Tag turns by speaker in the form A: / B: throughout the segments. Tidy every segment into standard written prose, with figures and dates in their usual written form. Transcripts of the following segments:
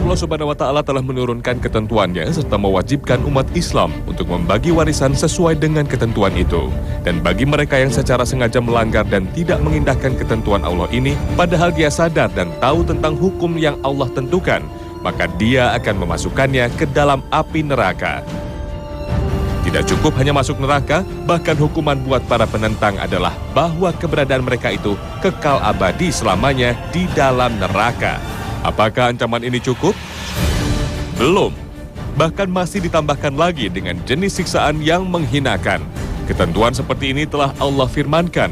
A: Allah Subhanahu wa Ta'ala telah menurunkan ketentuannya serta mewajibkan umat Islam untuk membagi warisan sesuai dengan ketentuan itu. Dan bagi mereka yang secara sengaja melanggar dan tidak mengindahkan ketentuan Allah ini, padahal dia sadar dan tahu tentang hukum yang Allah tentukan, maka dia akan memasukkannya ke dalam api neraka. Tidak cukup hanya masuk neraka, bahkan hukuman buat para penentang adalah bahwa keberadaan mereka itu kekal abadi selamanya di dalam neraka. Apakah ancaman ini cukup? Belum. Bahkan masih ditambahkan lagi dengan jenis siksaan yang menghinakan. Ketentuan seperti ini telah Allah firmankan.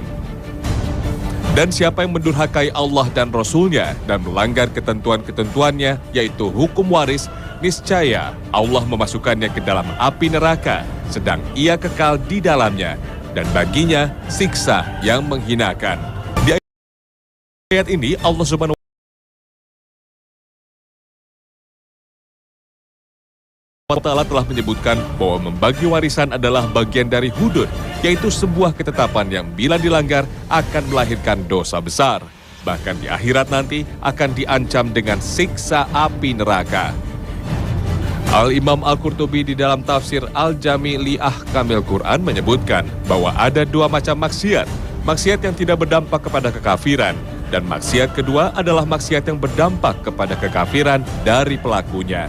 A: Dan siapa yang mendurhakai Allah dan Rasul-Nya dan melanggar ketentuan-ketentuannya, yaitu hukum waris, niscaya Allah memasukkannya ke dalam api neraka, sedang ia kekal di dalamnya, dan baginya siksa yang menghinakan. Di ayat ini Allah Subhanahu wa Ta'ala telah menyebutkan bahwa membagi warisan adalah bagian dari hudud, yaitu sebuah ketetapan yang bila dilanggar akan melahirkan dosa besar. Bahkan di akhirat nanti akan diancam dengan siksa api neraka. Al-Imam Al-Qurtubi di dalam tafsir Al-Jami' li Ahkamil Quran menyebutkan bahwa ada dua macam maksiat. Maksiat yang tidak berdampak kepada kekafiran, dan maksiat kedua adalah maksiat yang berdampak kepada kekafiran dari pelakunya.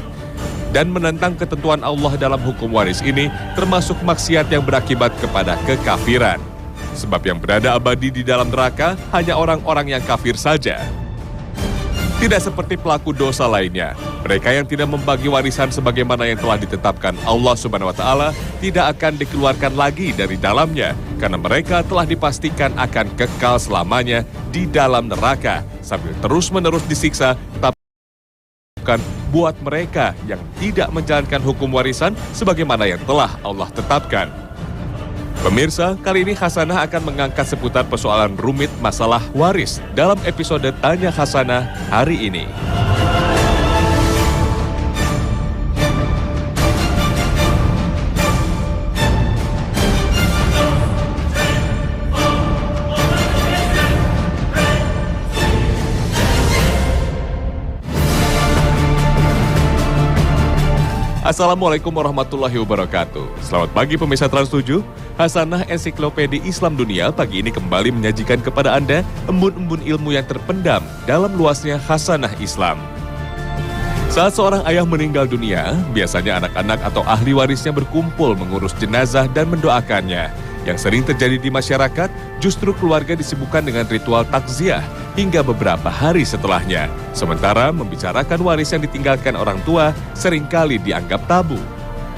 A: Dan menentang ketentuan Allah dalam hukum waris ini termasuk maksiat yang berakibat kepada kekafiran. Sebab yang berada abadi di dalam neraka hanya orang-orang yang kafir saja. Tidak seperti pelaku dosa lainnya. Mereka yang tidak membagi warisan sebagaimana yang telah ditetapkan Allah Subhanahu wa Ta'ala tidak akan dikeluarkan lagi dari dalamnya, karena mereka telah dipastikan akan kekal selamanya di dalam neraka sambil terus-menerus disiksa, buat mereka yang tidak menjalankan hukum warisan sebagaimana yang telah Allah tetapkan. Pemirsa, kali ini Hasanah akan mengangkat seputar persoalan rumit masalah waris dalam episode Tanya Hasanah hari ini. Assalamualaikum warahmatullahi wabarakatuh. Selamat pagi pemirsa Trans 7. Hasanah Ensiklopedia Islam Dunia pagi ini kembali menyajikan kepada Anda embun-embun ilmu yang terpendam dalam luasnya Hasanah Islam. Saat seorang ayah meninggal dunia, biasanya anak-anak atau ahli warisnya berkumpul mengurus jenazah dan mendoakannya. Yang sering terjadi di masyarakat, justru keluarga disibukkan dengan ritual takziah hingga beberapa hari setelahnya. Sementara membicarakan waris yang ditinggalkan orang tua seringkali dianggap tabu.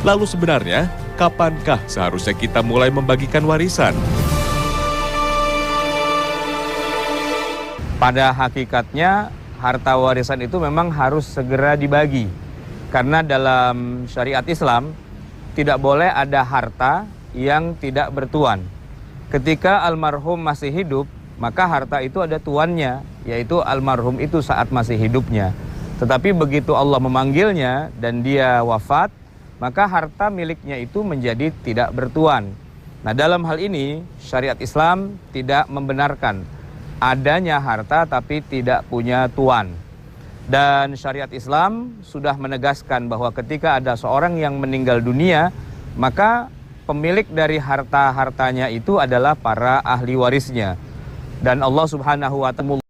A: Lalu sebenarnya, kapankah seharusnya kita mulai membagikan warisan?
B: Pada hakikatnya, harta warisan itu memang harus segera dibagi. Karena dalam syariat Islam, tidak boleh ada harta yang tidak bertuan. Ketika almarhum masih hidup, maka harta itu ada tuannya, yaitu almarhum itu saat masih hidupnya. Tetapi begitu Allah memanggilnya dan dia wafat, maka harta miliknya itu menjadi tidak bertuan. Nah, dalam hal ini syariat Islam tidak membenarkan adanya harta tapi tidak punya tuan. Dan syariat Islam sudah menegaskan bahwa ketika ada seorang yang meninggal dunia, maka pemilik dari harta-hartanya itu adalah para ahli warisnya. Dan Allah Subhanahu wa Ta'ala,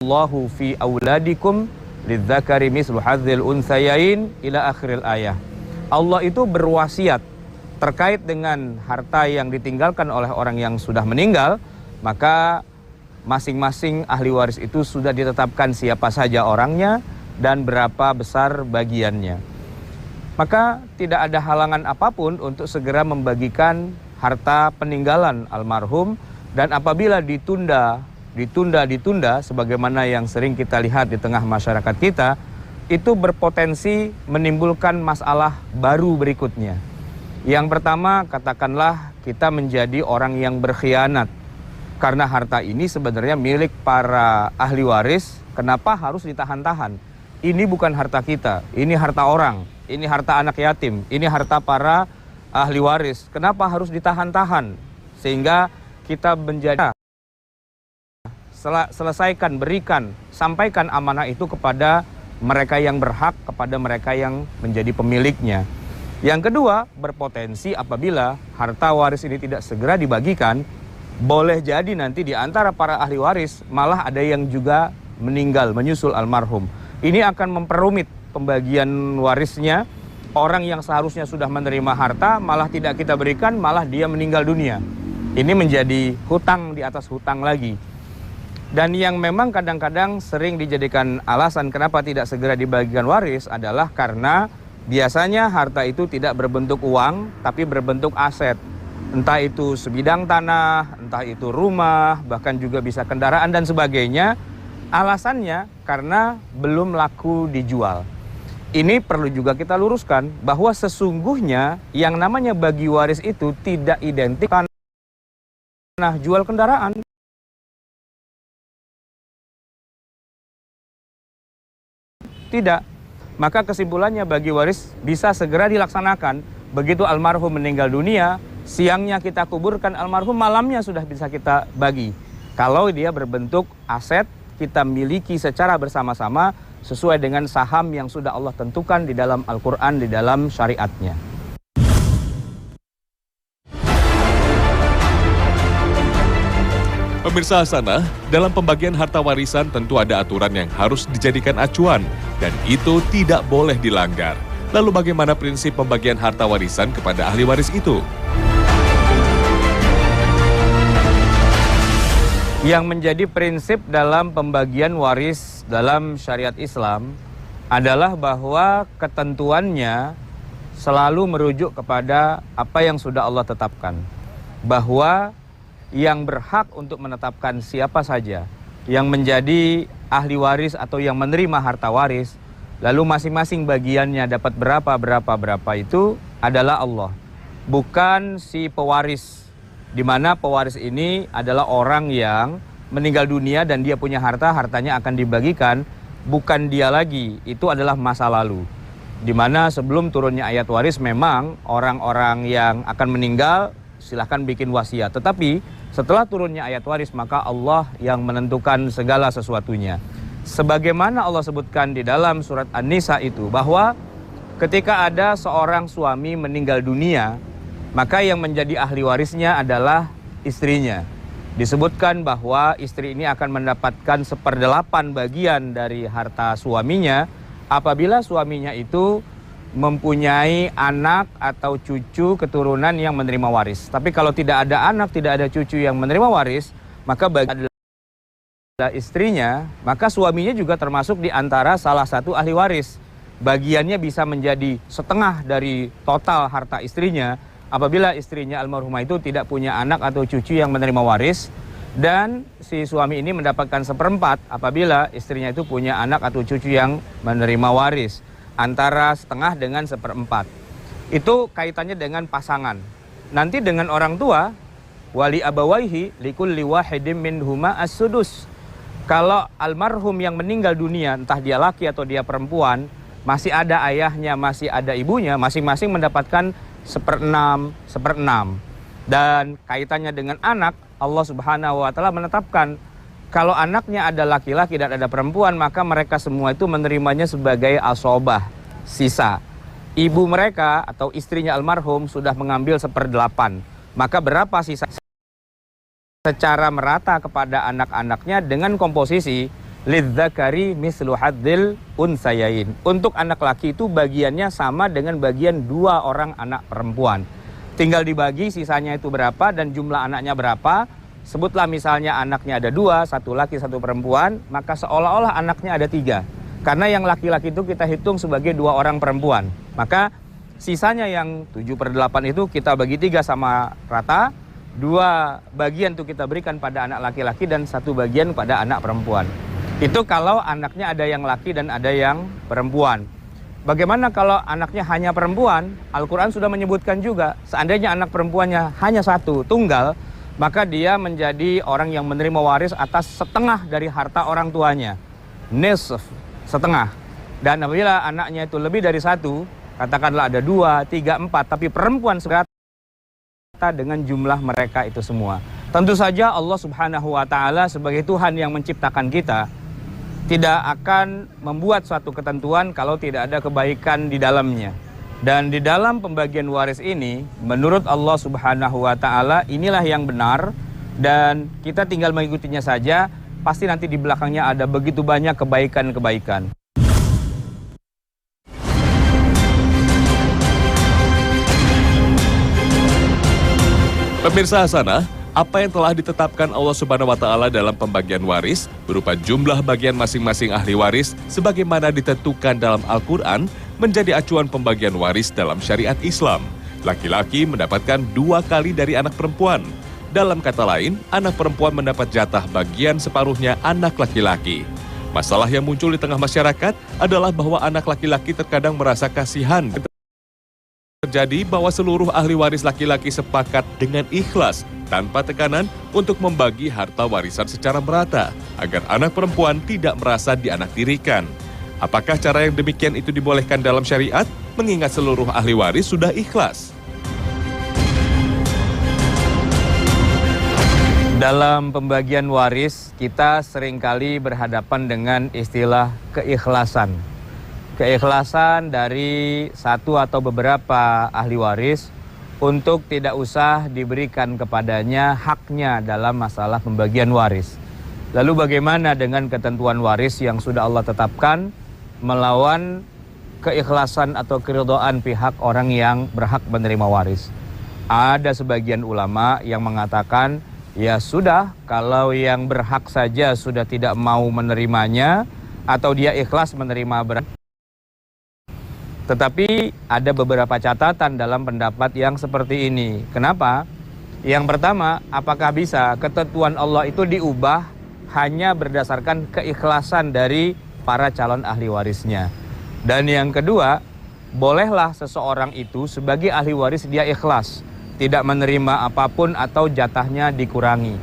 B: Allahu fi auladikum lidzakari mislu hadzil unsayain ila akhiril ayah. Allah itu berwasiat terkait dengan harta yang ditinggalkan oleh orang yang sudah meninggal, maka masing-masing ahli waris itu sudah ditetapkan siapa saja orangnya dan berapa besar bagiannya. Maka tidak ada halangan apapun untuk segera membagikan harta peninggalan almarhum, dan apabila ditunda sebagaimana yang sering kita lihat di tengah masyarakat kita, itu berpotensi menimbulkan masalah baru berikutnya. Yang pertama, katakanlah kita menjadi orang yang berkhianat. Karena harta ini sebenarnya milik para ahli waris, kenapa harus ditahan-tahan? Ini bukan harta kita, ini harta orang. Ini harta anak yatim, ini harta para ahli waris. Kenapa harus ditahan-tahan? Sehingga kita menjadi selesaikan, berikan, sampaikan amanah itu kepada mereka yang berhak kepada mereka yang menjadi pemiliknya. Yang kedua, berpotensi apabila harta waris ini tidak segera dibagikan, boleh jadi nanti di antara para ahli waris malah ada yang juga meninggal menyusul almarhum. Ini akan memperumit pembagian warisnya. Orang yang seharusnya sudah menerima harta malah tidak kita berikan, malah dia meninggal dunia. Ini menjadi hutang di atas hutang lagi. Dan yang memang kadang-kadang sering dijadikan alasan kenapa tidak segera dibagikan waris adalah karena biasanya harta itu tidak berbentuk uang, tapi berbentuk aset. Entah itu sebidang tanah, entah itu rumah, bahkan juga bisa kendaraan dan sebagainya. Alasannya karena belum laku dijual. Ini perlu juga kita luruskan bahwa sesungguhnya yang namanya bagi waris itu tidak identik tanah jual kendaraan. Tidak. Maka kesimpulannya bagi waris bisa segera dilaksanakan. Begitu almarhum meninggal dunia, siangnya kita kuburkan almarhum, malamnya sudah bisa kita bagi. Kalau dia berbentuk aset, kita miliki secara bersama-sama sesuai dengan saham yang sudah Allah tentukan di dalam Al-Quran, di dalam syariatnya.
A: Pemirsa Hasanah, dalam pembagian harta warisan tentu ada aturan yang harus dijadikan acuan dan itu tidak boleh dilanggar. Lalu bagaimana prinsip pembagian harta warisan kepada ahli waris itu?
B: Yang menjadi prinsip dalam pembagian waris dalam syariat Islam adalah bahwa ketentuannya selalu merujuk kepada apa yang sudah Allah tetapkan. Bahwa yang berhak untuk menetapkan siapa saja yang menjadi ahli waris atau yang menerima harta waris, lalu masing-masing bagiannya dapat berapa itu adalah Allah. Bukan si pewaris, di mana pewaris ini adalah orang yang meninggal dunia dan dia punya harta, hartanya akan dibagikan, bukan dia lagi, itu adalah masa lalu. Di mana sebelum turunnya ayat waris memang orang-orang yang akan meninggal silahkan bikin wasiat. Tetapi setelah turunnya ayat waris maka Allah yang menentukan segala sesuatunya. Sebagaimana Allah sebutkan di dalam surat An-Nisa itu bahwa ketika ada seorang suami meninggal dunia, maka yang menjadi ahli warisnya adalah istrinya. Disebutkan bahwa istri ini akan mendapatkan 1/8 bagian dari harta suaminya apabila suaminya itu mempunyai anak atau cucu keturunan yang menerima waris. Tapi kalau tidak ada anak, tidak ada cucu yang menerima waris, maka bagi adalah istrinya, maka suaminya juga termasuk di antara salah satu ahli waris. Bagiannya bisa menjadi setengah dari total harta istrinya apabila istrinya almarhumah itu tidak punya anak atau cucu yang menerima waris, dan si suami ini mendapatkan 1/4 apabila istrinya itu punya anak atau cucu yang menerima waris. Antara setengah dengan 1/4. Itu kaitannya dengan pasangan. Nanti dengan orang tua, wali abawaihi likulli wahidin minhuma as-sudus. Kalau almarhum yang meninggal dunia, entah dia laki atau dia perempuan, masih ada ayahnya, masih ada ibunya, masing-masing mendapatkan 1/6. Dan kaitannya dengan anak, Allah Subhanahu wa taala menetapkan kalau anaknya ada laki-laki dan ada perempuan, maka mereka semua itu menerimanya sebagai asobah, sisa. Ibu mereka atau istrinya almarhum sudah mengambil 1/8. Maka berapa sisa secara merata kepada anak-anaknya dengan komposisi lidzakari mislu hadzil unsayain. Untuk anak laki itu bagiannya sama dengan bagian 2 orang anak perempuan. Tinggal dibagi sisanya itu berapa dan jumlah anaknya berapa. Sebutlah misalnya anaknya ada 2, 1 laki 1 perempuan, maka seolah-olah anaknya ada 3. Karena yang laki-laki itu kita hitung sebagai 2 orang perempuan. Maka sisanya yang 7/8 itu kita bagi 3 sama rata. 2 bagian itu kita berikan pada anak laki-laki dan 1 bagian pada anak perempuan. Itu kalau anaknya ada yang laki dan ada yang perempuan. Bagaimana kalau anaknya hanya perempuan? Al-Quran sudah menyebutkan juga, seandainya anak perempuannya hanya 1, tunggal, maka dia menjadi orang yang menerima waris atas setengah dari harta orang tuanya. Nisf, setengah. Dan apabila anaknya itu lebih dari 1, katakanlah ada 2, 3, 4, tapi perempuan serata dengan jumlah mereka itu semua. Tentu saja Allah Subhanahu wa taala sebagai Tuhan yang menciptakan kita, tidak akan membuat suatu ketentuan kalau tidak ada kebaikan di dalamnya. Dan di dalam pembagian waris ini, menurut Allah Subhanahu wa Ta'ala, inilah yang benar, dan kita tinggal mengikutinya saja. Pasti nanti di belakangnya ada begitu banyak kebaikan-kebaikan.
A: Pemirsa Hasanah, apa yang telah ditetapkan Allah Subhanahu wa Ta'ala dalam pembagian waris berupa jumlah bagian masing-masing ahli waris sebagaimana ditentukan dalam Al-Quran menjadi acuan pembagian waris dalam syariat Islam. Laki-laki mendapatkan 2 kali dari anak perempuan. Dalam kata lain, anak perempuan mendapat jatah bagian separuhnya anak laki-laki. Masalah yang muncul di tengah masyarakat adalah bahwa anak laki-laki terkadang merasa kasihan. Terjadi bahwa seluruh ahli waris laki-laki sepakat dengan ikhlas tanpa tekanan untuk membagi harta warisan secara merata agar anak perempuan tidak merasa dianaktirikan. Apakah cara yang demikian itu dibolehkan dalam syariat mengingat seluruh ahli waris sudah ikhlas?
B: Dalam pembagian waris, kita seringkali berhadapan dengan istilah keikhlasan. Keikhlasan dari satu atau beberapa ahli waris untuk tidak usah diberikan kepadanya haknya dalam masalah pembagian waris. Lalu bagaimana dengan ketentuan waris yang sudah Allah tetapkan melawan keikhlasan atau keridhaan pihak orang yang berhak menerima waris? Ada sebagian ulama yang mengatakan, ya sudah, kalau yang berhak saja sudah tidak mau menerimanya atau dia ikhlas menerima berat. Tetapi ada beberapa catatan dalam pendapat yang seperti ini. Kenapa? Yang pertama, apakah bisa ketentuan Allah itu diubah hanya berdasarkan keikhlasan dari para calon ahli warisnya? Dan yang kedua, bolehlah seseorang itu sebagai ahli waris dia ikhlas, tidak menerima apapun atau jatahnya dikurangi.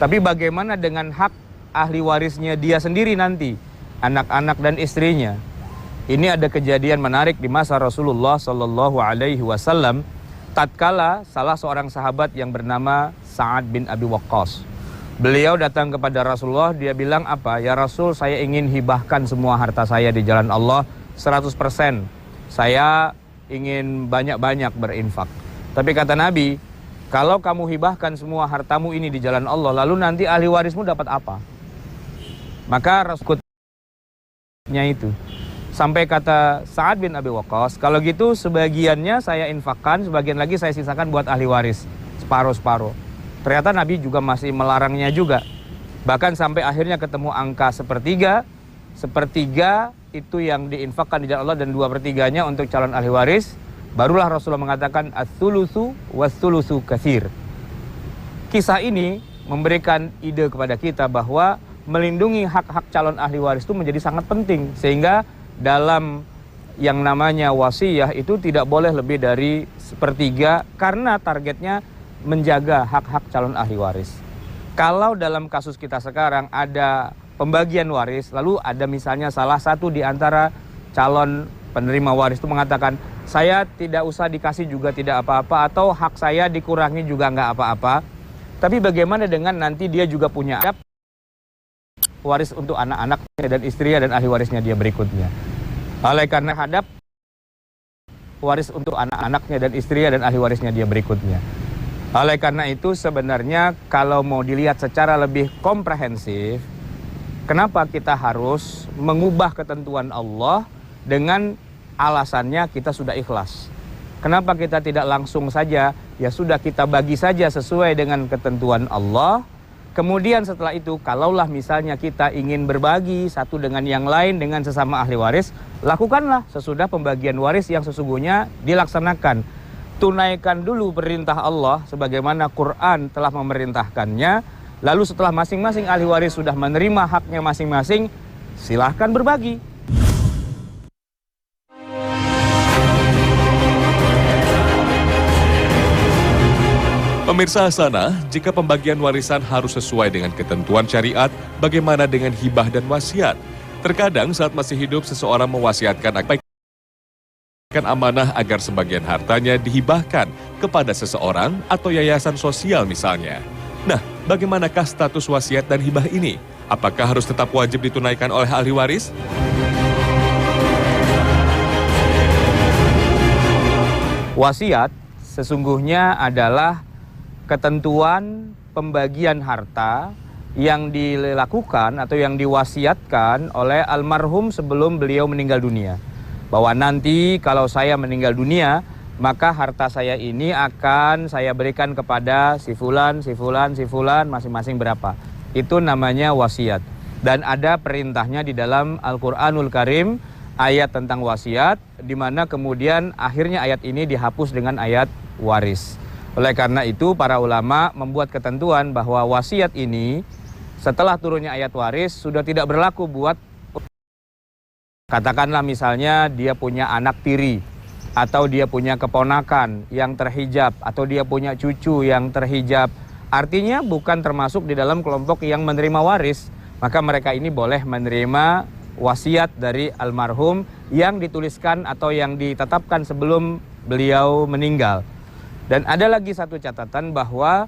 B: Tapi bagaimana dengan hak ahli warisnya dia sendiri nanti, anak-anak dan istrinya? Ini ada kejadian menarik di masa Rasulullah Shallallahu Alaihi Wasallam. Tatkala salah seorang sahabat yang bernama Sa'ad bin Abi Waqqas, beliau datang kepada Rasulullah, dia bilang apa? Ya Rasul, saya ingin hibahkan semua harta saya di jalan Allah 100%. Saya ingin banyak-banyak berinfak. Tapi kata Nabi, kalau kamu hibahkan semua hartamu ini di jalan Allah, lalu nanti ahli warismu dapat apa? Maka Rasulnya itu sampai kata Sa'ad bin Abi Waqqas, kalau gitu sebagiannya saya infakkan, sebagian lagi saya sisakan buat ahli waris, separuh-separuh. Ternyata Nabi juga masih melarangnya juga. Bahkan sampai akhirnya ketemu angka sepertiga. Sepertiga itu yang diinfakkan di jalan Allah dan 2/3-nya untuk calon ahli waris. Barulah Rasulullah mengatakan ats-tsulusu was-tsulusu katsir. Kisah ini memberikan ide kepada kita bahwa melindungi hak-hak calon ahli waris itu menjadi sangat penting, sehingga dalam yang namanya wasiyah itu tidak boleh lebih dari 1/3 karena targetnya menjaga hak-hak calon ahli waris. Kalau dalam kasus kita sekarang ada pembagian waris, lalu ada misalnya salah satu di antara calon penerima waris itu mengatakan, saya tidak usah dikasih juga tidak apa-apa, atau hak saya dikurangi juga nggak apa-apa. Tapi bagaimana dengan nanti dia juga punya waris untuk anak-anaknya dan istrinya dan ahli warisnya dia berikutnya. Oleh karena hadap waris untuk anak-anaknya dan istrinya dan ahli warisnya dia berikutnya. Oleh karena itu sebenarnya kalau mau dilihat secara lebih komprehensif, kenapa kita harus mengubah ketentuan Allah dengan alasannya kita sudah ikhlas? Kenapa kita tidak langsung saja, ya sudah kita bagi saja sesuai dengan ketentuan Allah. Kemudian setelah itu, kalaulah misalnya kita ingin berbagi satu dengan yang lain dengan sesama ahli waris, lakukanlah sesudah pembagian waris yang sesungguhnya dilaksanakan. Tunaikan dulu perintah Allah sebagaimana Quran telah memerintahkannya. Lalu setelah masing-masing ahli waris sudah menerima haknya masing-masing, silahkan berbagi.
A: Pemirsa Hasanah, jika pembagian warisan harus sesuai dengan ketentuan syariat, bagaimana dengan hibah dan wasiat? Terkadang saat masih hidup seseorang mewasiatkan akan amanah agar sebagian hartanya dihibahkan kepada seseorang atau yayasan sosial misalnya. Nah, bagaimanakah status wasiat dan hibah ini? Apakah harus tetap wajib ditunaikan oleh ahli waris?
B: Wasiat sesungguhnya adalah ketentuan pembagian harta yang dilakukan atau yang diwasiatkan oleh almarhum sebelum beliau meninggal dunia. Bahwa nanti kalau saya meninggal dunia, maka harta saya ini akan saya berikan kepada si fulan, masing-masing berapa. Itu namanya wasiat. Dan ada perintahnya di dalam Al-Quranul Karim, ayat tentang wasiat, di mana kemudian akhirnya ayat ini dihapus dengan ayat waris. Oleh karena itu, para ulama membuat ketentuan bahwa wasiat ini, setelah turunnya ayat waris, sudah tidak berlaku buat, katakanlah misalnya dia punya anak tiri, atau dia punya keponakan yang terhijab, atau dia punya cucu yang terhijab. Artinya bukan termasuk di dalam kelompok yang menerima waris. Maka mereka ini boleh menerima wasiat dari almarhum yang dituliskan atau yang ditetapkan sebelum beliau meninggal. Dan ada lagi satu catatan bahwa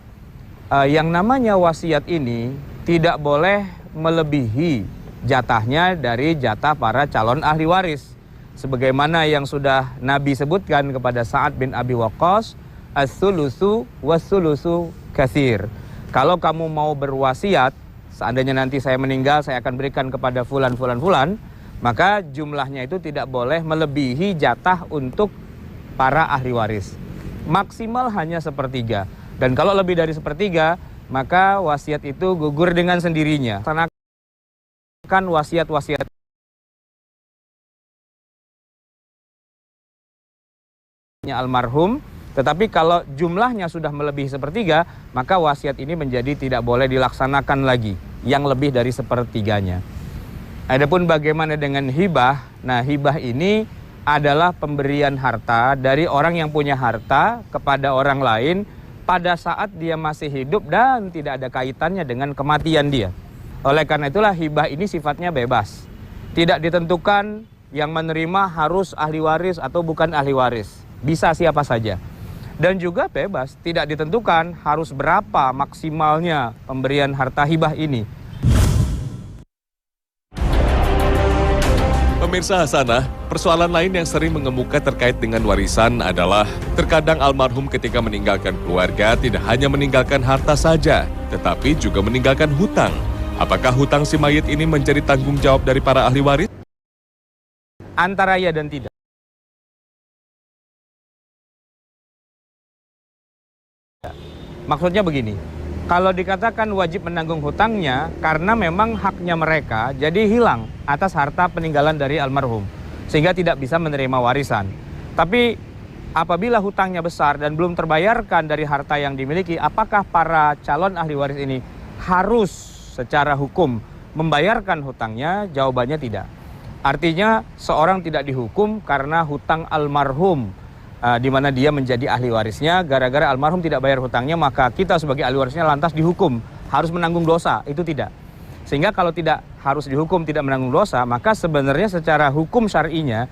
B: yang namanya wasiat ini tidak boleh melebihi jatahnya dari jatah para calon ahli waris. Sebagaimana yang sudah Nabi sebutkan kepada Sa'ad bin Abi Waqqas, as-sulusu was-sulusu katsir. Kalau kamu mau berwasiat, seandainya nanti saya meninggal, saya akan berikan kepada fulan, maka jumlahnya itu tidak boleh melebihi jatah untuk para ahli waris. Maksimal hanya sepertiga. Dan kalau lebih dari sepertiga, maka wasiat itu gugur dengan sendirinya. Laksanakan wasiat-wasiat almarhum, tetapi kalau jumlahnya sudah melebihi sepertiga, maka wasiat ini menjadi tidak boleh dilaksanakan lagi yang lebih dari sepertiganya. Adapun bagaimana dengan hibah? Nah, hibah ini adalah pemberian harta dari orang yang punya harta kepada orang lain pada saat dia masih hidup dan tidak ada kaitannya dengan kematian dia. Oleh karena itulah hibah ini sifatnya bebas. Tidak ditentukan yang menerima harus ahli waris atau bukan ahli waris. Bisa siapa saja. Dan juga bebas, tidak ditentukan harus berapa maksimalnya pemberian harta hibah ini.
A: Pemirsa Hasanah, persoalan lain yang sering mengemuka terkait dengan warisan adalah terkadang almarhum ketika meninggalkan keluarga tidak hanya meninggalkan harta saja, tetapi juga meninggalkan hutang. Apakah hutang si mayit ini menjadi tanggung jawab dari para ahli waris?
B: Antara ya dan tidak. Maksudnya begini, kalau dikatakan wajib menanggung hutangnya karena memang haknya mereka jadi hilang atas harta peninggalan dari almarhum, sehingga tidak bisa menerima warisan. Tapi apabila hutangnya besar dan belum terbayarkan dari harta yang dimiliki, apakah para calon ahli waris ini harus secara hukum membayarkan hutangnya? Jawabannya tidak. Artinya seorang tidak dihukum karena hutang almarhum, di mana dia menjadi ahli warisnya, gara-gara almarhum tidak bayar hutangnya, maka kita sebagai ahli warisnya lantas dihukum, harus menanggung dosa. Itu tidak. Sehingga kalau tidak harus dihukum, tidak menanggung dosa, maka sebenarnya secara hukum syar'inya,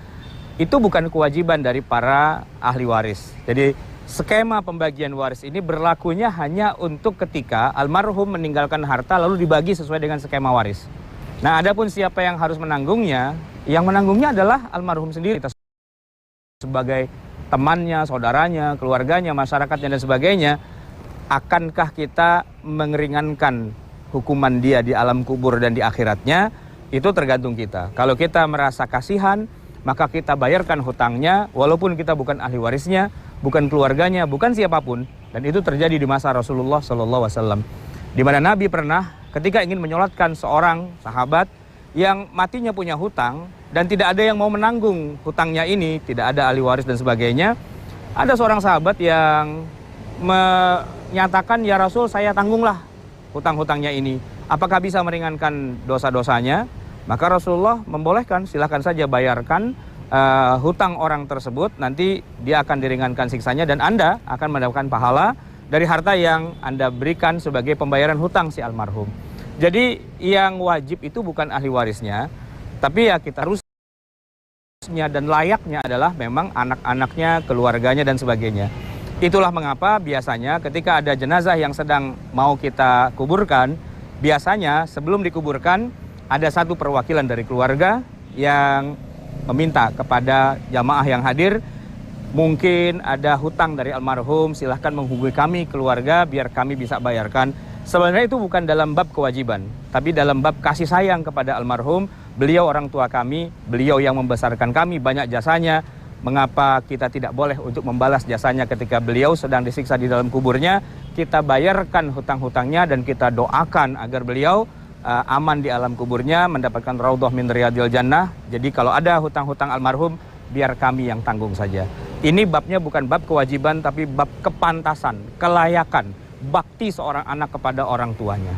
B: itu bukan kewajiban dari para ahli waris. Jadi skema pembagian waris ini berlakunya hanya untuk ketika almarhum meninggalkan harta lalu dibagi sesuai dengan skema waris. Nah, adapun siapa yang harus menanggungnya, yang menanggungnya adalah almarhum sendiri. Kita sebagai temannya, saudaranya, keluarganya, masyarakatnya, dan sebagainya. Akankah kita mengeringankan hukuman dia di alam kubur dan di akhiratnya? Itu tergantung kita. Kalau kita merasa kasihan, maka kita bayarkan hutangnya, walaupun kita bukan ahli warisnya, bukan keluarganya, bukan siapapun. Dan itu terjadi di masa Rasulullah SAW. Di mana Nabi pernah ketika ingin menyolatkan seorang sahabat yang matinya punya hutang, dan tidak ada yang mau menanggung hutangnya ini, tidak ada ahli waris dan sebagainya. Ada seorang sahabat yang menyatakan, ya Rasul, saya tanggunglah hutang-hutangnya ini. Apakah bisa meringankan dosa-dosanya? Maka Rasulullah membolehkan, silahkan saja bayarkan hutang orang tersebut, nanti dia akan diringankan siksanya dan Anda akan mendapatkan pahala dari harta yang Anda berikan sebagai pembayaran hutang si almarhum. Jadi yang wajib itu bukan ahli warisnya, tapi ya kita harusnya dan layaknya adalah memang anak-anaknya, keluarganya, dan sebagainya. Itulah mengapa biasanya ketika ada jenazah yang sedang mau kita kuburkan, biasanya sebelum dikuburkan ada satu perwakilan dari keluarga yang meminta kepada jamaah yang hadir, mungkin ada hutang dari almarhum, silahkan menghubungi kami keluarga biar kami bisa bayarkan. Sebenarnya itu bukan dalam bab kewajiban, tapi dalam bab kasih sayang kepada almarhum. Beliau orang tua kami, beliau yang membesarkan kami, banyak jasanya. Mengapa kita tidak boleh untuk membalas jasanya ketika beliau sedang disiksa di dalam kuburnya? Kita bayarkan hutang-hutangnya dan kita doakan agar beliau aman di alam kuburnya, mendapatkan raudhah min riyadil jannah. Jadi kalau ada hutang-hutang almarhum, biar kami yang tanggung saja. Ini babnya bukan bab kewajiban, tapi bab kepantasan, kelayakan, bakti seorang anak kepada orang tuanya.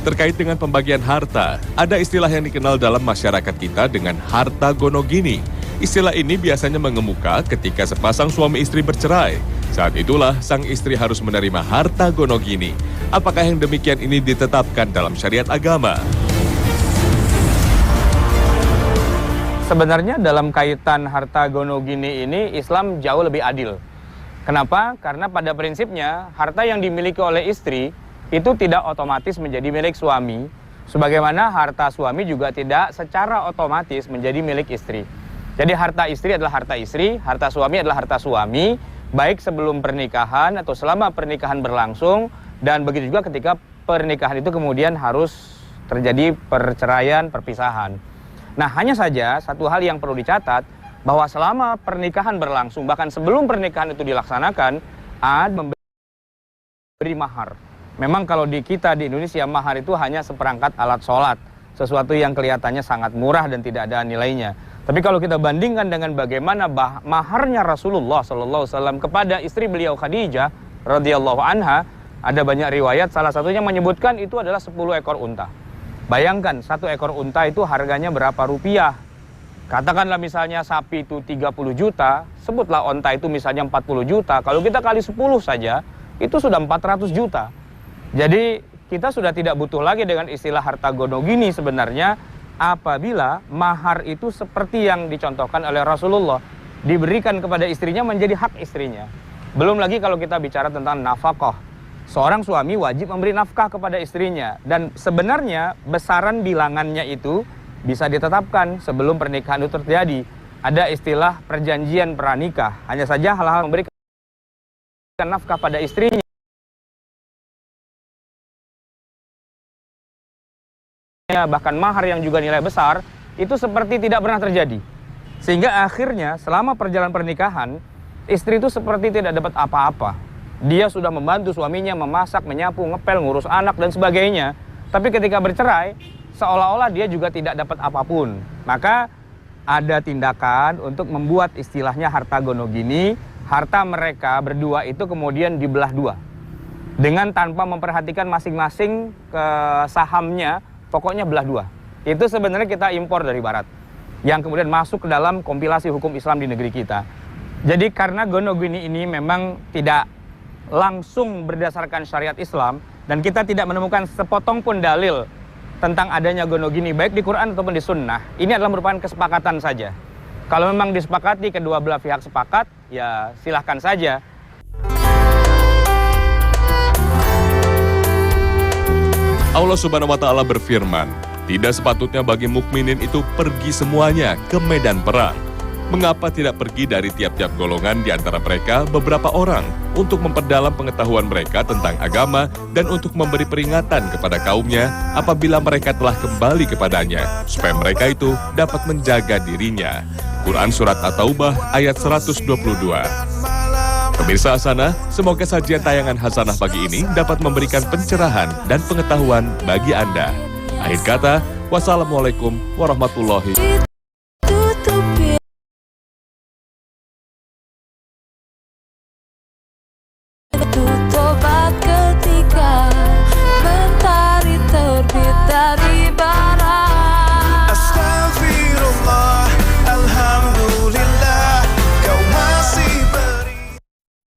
A: Terkait dengan pembagian harta, ada istilah yang dikenal dalam masyarakat kita dengan harta gonogini. Istilah ini biasanya mengemuka ketika sepasang suami istri bercerai. Saat itulah sang istri harus menerima harta gonogini. Apakah yang demikian ini ditetapkan dalam syariat agama?
B: Sebenarnya dalam kaitan harta gonogini ini Islam jauh lebih adil. Kenapa? Karena pada prinsipnya harta yang dimiliki oleh istri itu tidak otomatis menjadi milik suami, sebagaimana harta suami juga tidak secara otomatis menjadi milik istri. Jadi harta istri adalah harta istri, harta suami adalah harta suami, baik sebelum pernikahan atau selama pernikahan berlangsung, dan begitu juga ketika pernikahan itu kemudian harus terjadi perceraian, perpisahan. Nah, hanya saja satu hal yang perlu dicatat, bahwa selama pernikahan berlangsung, bahkan sebelum pernikahan itu dilaksanakan, ada memberi mahar. Memang kalau di kita di Indonesia, mahar itu hanya seperangkat alat sholat, sesuatu yang kelihatannya sangat murah dan tidak ada nilainya. Tapi kalau kita bandingkan dengan bagaimana maharnya Rasulullah SAW kepada istri beliau Khadijah radhiyallahu anha, ada banyak riwayat, salah satunya menyebutkan itu adalah 10 ekor unta. Bayangkan, 1 ekor unta itu harganya berapa rupiah? Katakanlah misalnya sapi itu 30 juta, sebutlah unta itu misalnya 40 juta, kalau kita kali 10 saja, itu sudah 400 juta. Jadi kita sudah tidak butuh lagi dengan istilah harta gonogini sebenarnya, apabila mahar itu seperti yang dicontohkan oleh Rasulullah, diberikan kepada istrinya menjadi hak istrinya. Belum lagi kalau kita bicara tentang nafkah. Seorang suami wajib memberi nafkah kepada istrinya, dan sebenarnya besaran bilangannya itu bisa ditetapkan sebelum pernikahan itu terjadi. Ada istilah perjanjian pranikah, hanya saja hal-hal memberikan nafkah pada istrinya, bahkan mahar yang juga nilai besar, itu seperti tidak pernah terjadi. Sehingga akhirnya selama perjalanan pernikahan, istri itu seperti tidak dapat apa-apa. Dia sudah membantu suaminya memasak, menyapu, ngepel, ngurus anak, dan sebagainya. Tapi ketika bercerai, seolah-olah dia juga tidak dapat apapun. Maka ada tindakan untuk membuat istilahnya harta gonogini, harta mereka berdua itu kemudian dibelah dua. Dengan tanpa memperhatikan masing-masing ke sahamnya, pokoknya belah dua. Itu sebenarnya kita impor dari barat, yang kemudian masuk ke dalam kompilasi hukum Islam di negeri kita. Jadi karena gonogini ini memang tidak langsung berdasarkan syariat Islam, dan kita tidak menemukan sepotong pun dalil tentang adanya gonogini baik di Quran ataupun di Sunnah, ini adalah merupakan kesepakatan saja. Kalau memang disepakati, kedua belah pihak sepakat, ya silahkan saja.
A: Allah Subhanahu wa Ta'ala berfirman, tidak sepatutnya bagi mukminin itu pergi semuanya ke medan perang. Mengapa tidak pergi dari tiap-tiap golongan di antara mereka beberapa orang untuk memperdalam pengetahuan mereka tentang agama dan untuk memberi peringatan kepada kaumnya apabila mereka telah kembali kepadanya, supaya mereka itu dapat menjaga dirinya. Quran Surat At-Taubah ayat 122. Pemirsa Hasanah, semoga sajian tayangan Hasanah pagi ini dapat memberikan pencerahan dan pengetahuan bagi Anda. Akhir kata, wassalamualaikum warahmatullahi wabarakatuh.